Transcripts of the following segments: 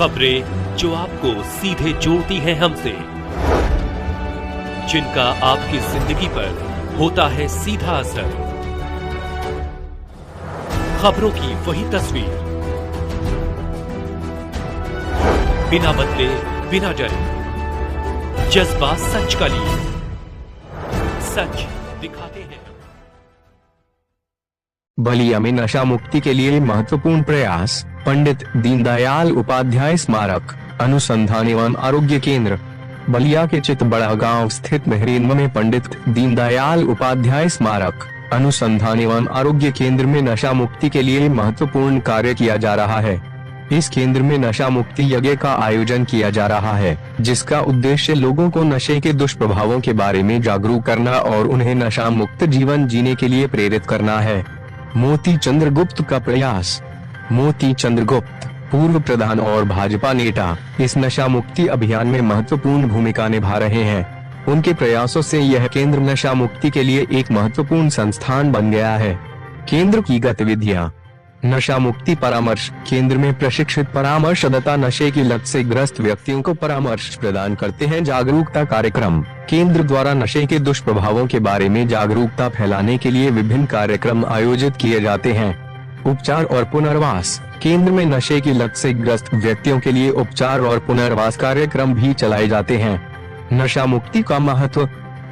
खबरें जो आपको सीधे जोड़ती हैं हमसे, जिनका आपकी जिंदगी पर होता है सीधा असर। खबरों की वही तस्वीर, बिना बदले बिना डरे, जज्बा सच का लिए, सच दिखाते हैं। बलिया में नशा मुक्ति के लिए महत्वपूर्ण प्रयास। पंडित दीनदयाल उपाध्याय स्मारक अनुसंधान एवं आरोग्य केंद्र। बलिया के चितबड़ा गांव स्थित मेहरीन में पंडित दीनदयाल उपाध्याय स्मारक अनुसंधान एवं आरोग्य केंद्र में नशा मुक्ति के लिए महत्वपूर्ण कार्य किया जा रहा है। इस केंद्र में नशा मुक्ति यज्ञ का आयोजन किया जा रहा है, जिसका उद्देश्य लोगों को नशे के दुष्प्रभावों के बारे में जागरूक करना और उन्हें नशा मुक्त जीवन जीने के लिए प्रेरित करना है। मोती चंद्रगुप्त का प्रयास। मोती चंद्रगुप्त पूर्व प्रधान और भाजपा नेता इस नशा मुक्ति अभियान में महत्वपूर्ण भूमिका निभा रहे हैं। उनके प्रयासों से यह केंद्र नशा मुक्ति के लिए एक महत्वपूर्ण संस्थान बन गया है। केंद्र की गतिविधियां। नशा मुक्ति परामर्श। केंद्र में प्रशिक्षित परामर्शदाता नशे की लत से ग्रस्त व्यक्तियों को परामर्श प्रदान करते हैं। जागरूकता कार्यक्रम। केंद्र द्वारा नशे के दुष्प्रभावों के बारे में जागरूकता फैलाने के लिए विभिन्न कार्यक्रम आयोजित किए जाते हैं। उपचार और पुनर्वास। केंद्र में नशे की लत से ग्रस्त व्यक्तियों के लिए उपचार और पुनर्वास कार्यक्रम भी चलाए जाते हैं। नशा मुक्ति का महत्व।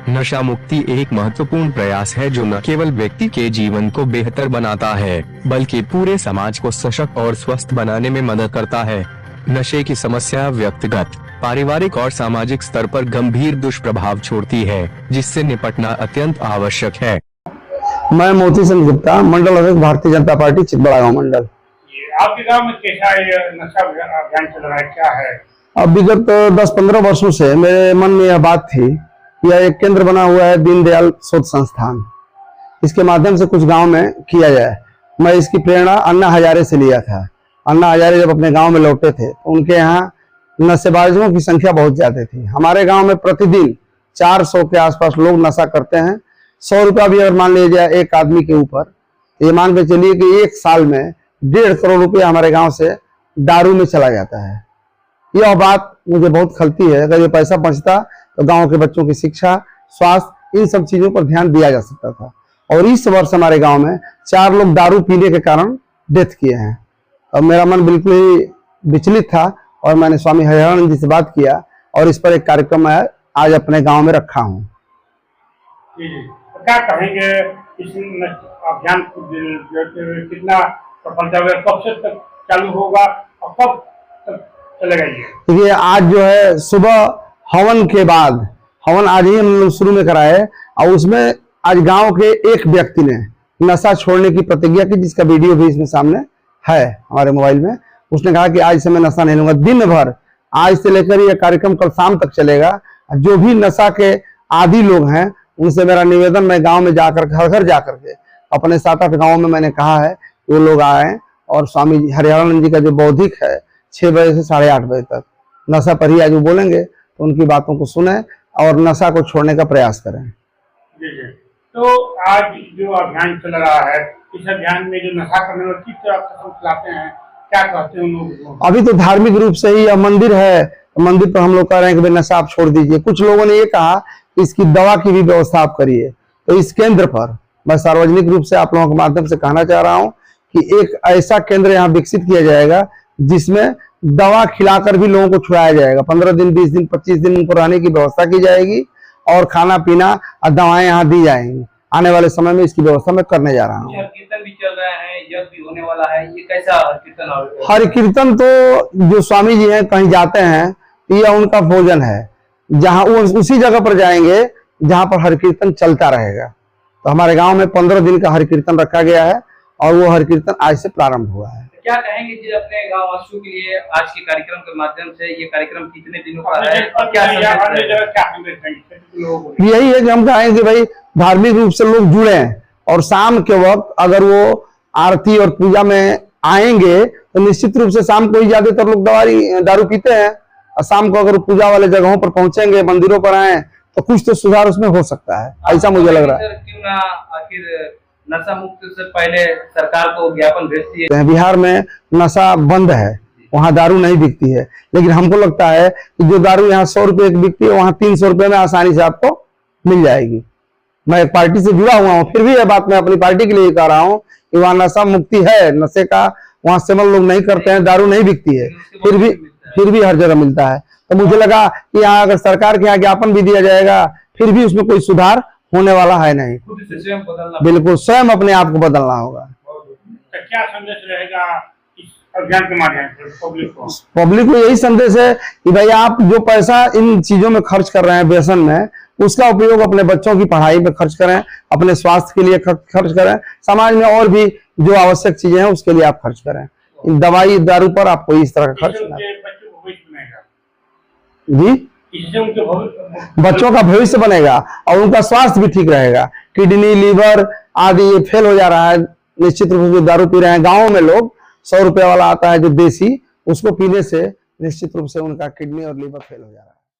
नशा मुक्ति एक महत्वपूर्ण प्रयास है जो न केवल व्यक्ति के जीवन को बेहतर बनाता है, बल्कि पूरे समाज को सशक्त और स्वस्थ बनाने में मदद करता है। नशे की समस्या व्यक्तिगत, पारिवारिक और सामाजिक स्तर पर गंभीर दुष्प्रभाव छोड़ती है, जिससे निपटना अत्यंत आवश्यक है। मैं मोती चंद्रगुप्ता, मंडल अध्यक्ष भारतीय जनता पार्टी चितबड़ा गाँव मंडल। आपके गांव में कैसा नशा अभियान चल रहा है, क्या है? अब विगत 10-15 वर्षों से मेरे मन में यह बात थी, यह एक केंद्र बना हुआ है दीनदयाल शोध संस्थान, इसके माध्यम से कुछ गांव में किया जाए। मैं इसकी प्रेरणा अन्ना हजारे से लिया था। अन्ना हजारे जब अपने गांव में लौटे थे तो उनके यहाँ नशेबाजों की संख्या बहुत ज्यादा थी। हमारे गांव में प्रतिदिन 400 के आसपास लोग नशा करते हैं। 100 रुपया भी अगर मान लिया जाए एक आदमी के ऊपर, ये मान के चलिए कि एक साल में 1.5 करोड़ रुपया हमारे गांव से दारू में चला जाता है। यह बात मुझे बहुत खलती है। अगर ये पैसा बचता तो गांव के बच्चों की शिक्षा, स्वास्थ्य, इन सब चीजों पर ध्यान दिया जा सकता था। और इस वर्ष हमारे गांव में 4 लोग दारू पीने के कारण डेथ किए हैं। और मेरा मन बिल्कुल ही विचलित था और मैंने स्वामी हरिहरानंद जी से बात किया और इस पर एक कार्यक्रम मैं आज अपने गांव में रखा हूँ। तो क्या कहेंगे इस अभियान कितना सफलता, कब से तक चालू होगा और कब तक चलेगा? देखिए, आज जो है सुबह हवन के बाद, हवन आज ही हम लोग शुरू में कराए और उसमें आज गांव के एक व्यक्ति ने नशा छोड़ने की प्रतिज्ञा की, जिसका वीडियो भी इसमें सामने है हमारे मोबाइल में। उसने कहा कि आज से मैं नशा नहीं लूंगा। दिन भर आज से लेकर यह कार्यक्रम कल शाम तक चलेगा। जो भी नशा के आदी लोग हैं उनसे मेरा निवेदन, मैं गांव में जाकर घर घर जाकर के अपने 7-8 गाँव में मैंने कहा है वो लोग आए और स्वामी हरिहरानंद जी का जो बौद्धिक है 6 बजे से 8:30 बजे तक नशा पर ही आज वो बोलेंगे, तो उनकी बातों को सुने और नशा को छोड़ने का प्रयास करें। जी जी। तो आज जो अभियान चल रहा है, इस अभियान में जो नशा करने वाले किस तरह कसम खिलाते हैं, क्या कहते हैं उन लोग? अभी तो धार्मिक रूप से ही यह मंदिर है, मंदिर पर हम लोग कह रहे हैं कि भाई नशा आप छोड़ दीजिए। कुछ लोगों ने ये कहा कि इसकी दवा की भी व्यवस्था आप करिए। तो इस केंद्र पर मैं सार्वजनिक रूप से आप लोगों के माध्यम से कहना चाह रहा हूँ कि एक ऐसा केंद्र यहाँ विकसित किया जाएगा जिसमें दवा खिलाकर भी लोगों को छुड़ाया जाएगा। 15 दिन, 20 दिन, 25 दिन उनको रहने की व्यवस्था की जाएगी और खाना पीना और दवाएं यहाँ दी जाएंगी। आने वाले समय में इसकी व्यवस्था मैं करने जा रहा हूँ। कीर्तन भी चल रहा है, यज्ञ भी होने वाला है, ये कैसा कीर्तन? हर कीर्तन तो जो स्वामी जी हैं कहीं जाते हैं, यह उनका भोजन है, जहाँ वो उसी जगह पर जाएंगे जहाँ पर हर कीर्तन चलता रहेगा। तो हमारे गाँव में 15 दिन का हर कीर्तन रखा गया है और वो हर कीर्तन आज से प्रारंभ हुआ है। क्या कहेंगे जी अपने गाँव वासियों के लिए आज के कार्यक्रम के माध्यम से? ये कार्यक्रम कितने दिनों का है और क्या यही है कि हम कहेंगे कि भाई धार्मिक रूप से लोग जुड़े और शाम के वक्त अगर वो आरती और पूजा में आएंगे तो निश्चित रूप से शाम को ही ज्यादातर लोग दारू पीते हैं और शाम को अगर पूजा वाले जगहों पर पहुंचेंगे, मंदिरों पर आए तो कुछ तो सुधार उसमें हो सकता है, ऐसा मुझे लग रहा है। क्यों ना आखिर नशा मुक्त से पहले सरकार को ज्ञापन भेजती है? बिहार में नशा बंद है वहाँ दारू नहीं बिकती है। लेकिन हमको लगता है कि जो दारू यहाँ 100 रुपए की बिकती है वहाँ 300 रुपए में आसानी से आपको मिल जाएगी। मैं एक पार्टी से जुड़ा हुआ हूँ, फिर भी यह बात मैं अपनी पार्टी के लिए कह रहा हूँ कि वहाँ नशा मुक्ति है, नशे का वहाँ सेवन लोग नहीं करते हैं, दारू नहीं बिकती है, फिर भी हर जगह मिलता है। तो मुझे लगा कि यहाँ अगर सरकार के यहाँ ज्ञापन भी दिया जाएगा फिर भी उसमें कोई सुधार होने वाला है नहीं। खुद से स्वयं बदलना, बिल्कुल स्वयं अपने आप को बदलना होगा। तो क्या संदेश रहेगा इस अभियान के माध्यम से पब्लिक को? पब्लिक को यही संदेश है कि भाई आप जो पैसा इन चीजों में खर्च कर रहे हैं व्यसन में, उसका उपयोग अपने बच्चों की पढ़ाई में खर्च करें, अपने स्वास्थ्य के लिए खर्च करें, समाज में और भी जो आवश्यक चीजें हैं उसके लिए आप खर्च करें। इन दवाई दारू पर आप कोई इस तरह का खर्च ना। जी, इससे उनके बच्चों का भविष्य बनेगा और उनका स्वास्थ्य भी ठीक रहेगा। किडनी, लीवर आदि ये फेल हो जा रहा है निश्चित रूप से, दारू पी रहे हैं। गाँव में लोग 100 रुपए वाला आता है जो देसी, उसको पीने से निश्चित रूप से उनका किडनी और लीवर फेल हो जा रहा है।